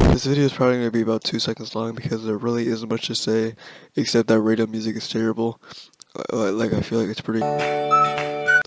This video is probably going to be about 2 seconds long because there really isn't much to say except that radio music is terrible. Like I feel like it's pretty...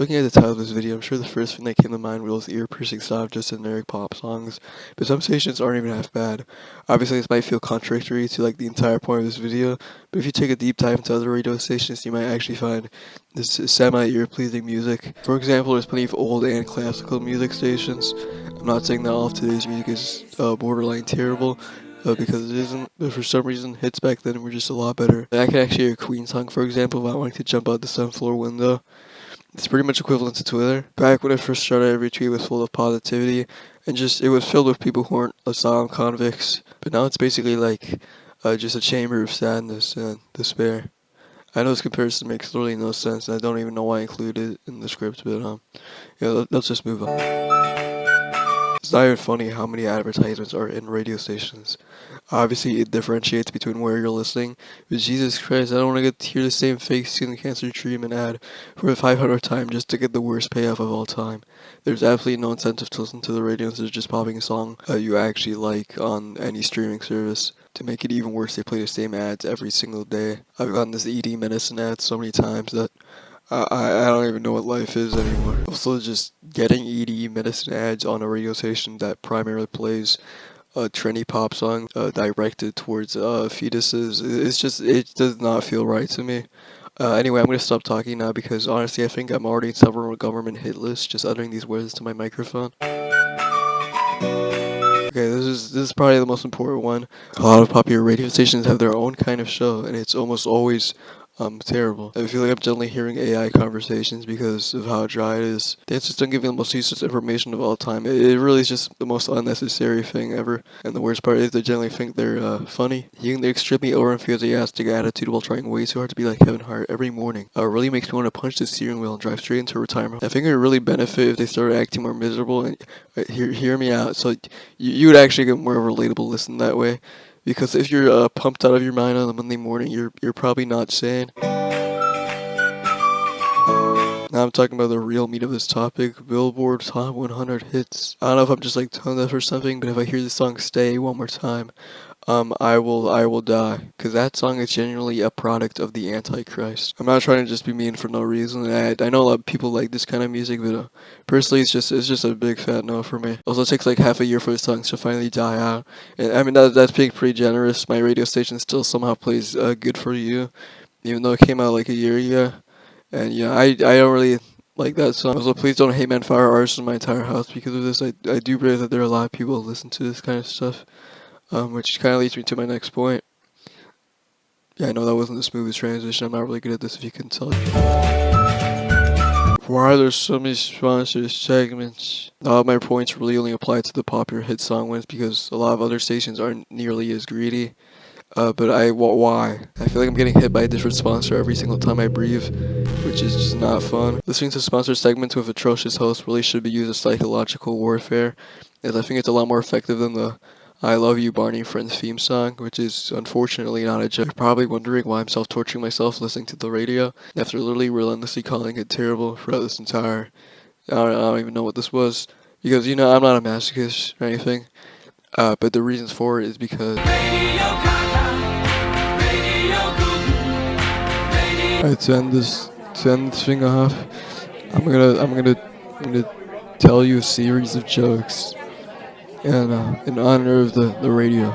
Looking at the title of this video, I'm sure the first thing that came to mind was ear-piercing stuff, just generic pop songs, but some stations aren't even half bad. Obviously this might feel contradictory to like the entire point of this video, but if you take a deep dive into other radio stations, you might actually find this semi-ear-pleasing music. For example, there's plenty of old and classical music stations. I'm not saying that all of today's music is borderline terrible, because it isn't, but for some reason hits back then were just a lot better. I can actually hear a Queen song, for example, without wanting to jump out the 7th floor window. It's pretty much equivalent to Twitter. Back when I first started, every tweet was full of positivity, and it was filled with people who weren't asylum convicts. But now it's basically like just a chamber of sadness and despair. I know this comparison makes literally no sense, and I don't even know why I included it in the script, but yeah, let's just move on. It's not even funny how many advertisements are in radio stations. Obviously, it differentiates between where you're listening, but Jesus Christ, I don't want to get to hear the same fake skin cancer treatment ad for the 500th time just to get the worst payoff of all time. There's absolutely no incentive to listen to the radio instead of just popping a song you actually like on any streaming service. To make it even worse, they play the same ads every single day. I've gotten this ED medicine ad so many times that I don't even know what life is anymore. Also, just getting ED medicine ads on a radio station that primarily plays a trendy pop song directed towards fetuses, it does not feel right to me. Anyway, I'm going to stop talking now because honestly I think I'm already in several government hit lists just uttering these words to my microphone. Okay, this is probably the most important one. A lot of popular radio stations have their own kind of show, and it's almost always terrible. I feel like I'm generally hearing AI conversations because of how dry it is. They just don't give you the most useless information of all time. It really is just the most unnecessary thing ever. And the worst part is they generally think they're funny. Using their extremely over-enthusiastic attitude while trying way too hard to be like Kevin Hart every morning really makes me want to punch the steering wheel and drive straight into retirement. I think it would really benefit if they started acting more miserable and hear me out. So you would actually get more of a relatable listen that way. Because if you're pumped out of your mind on a Monday morning, you're probably not sane. Now I'm talking about the real meat of this topic, Billboard Top 100 Hits. I don't know if I'm just like tone deaf or something, but if I hear the song Stay one more time, I will die. Cause that song is genuinely a product of the Antichrist. I'm not trying to just be mean for no reason. I know a lot of people like this kind of music, but personally it's just a big fat no for me. Also, it takes like half a year for the songs to finally die out. And I mean that's being pretty generous. My radio station still somehow plays Good For You, even though it came out like a year ago. And yeah, I don't really like that song. Also, please don't hate Man Fire artists in my entire house because of this. I do believe that there are a lot of people who listen to this kind of stuff. Which kind of leads me to my next point. Yeah, I know that wasn't the smoothest transition. I'm not really good at this if you can tell. Why are there so many sponsored segments? A lot of my points really only apply to the popular hit song ones because a lot of other stations aren't nearly as greedy. But why? I feel like I'm getting hit by a different sponsor every single time I breathe, which is just not fun. Listening to sponsored segments with atrocious hosts really should be used as psychological warfare, as I think it's a lot more effective than the I Love You Barney Friends theme song, which is unfortunately not a joke. You're probably wondering why I'm self-torturing myself listening to the radio, after literally relentlessly calling it terrible throughout this entire... I don't even know what this was, because, you know, I'm not a masochist or anything, but the reasons for it is because... Alright, to end this thing off, I'm gonna tell you a series of jokes in honor of the radio.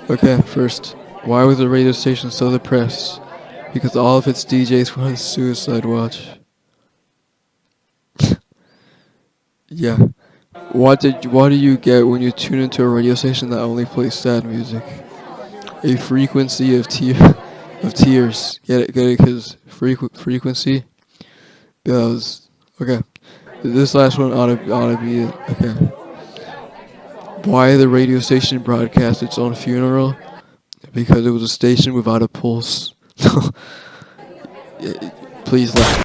Okay, first, why was the radio station so depressed? Because all of its DJs were on suicide watch. Yeah. What do you get when you tune into a radio station that only plays sad music? A frequency of tears. Get it? Because frequency. Because okay, this last one ought to be it. Okay. Why the radio station broadcast its own funeral? Because it was a station without a pulse. Please laugh.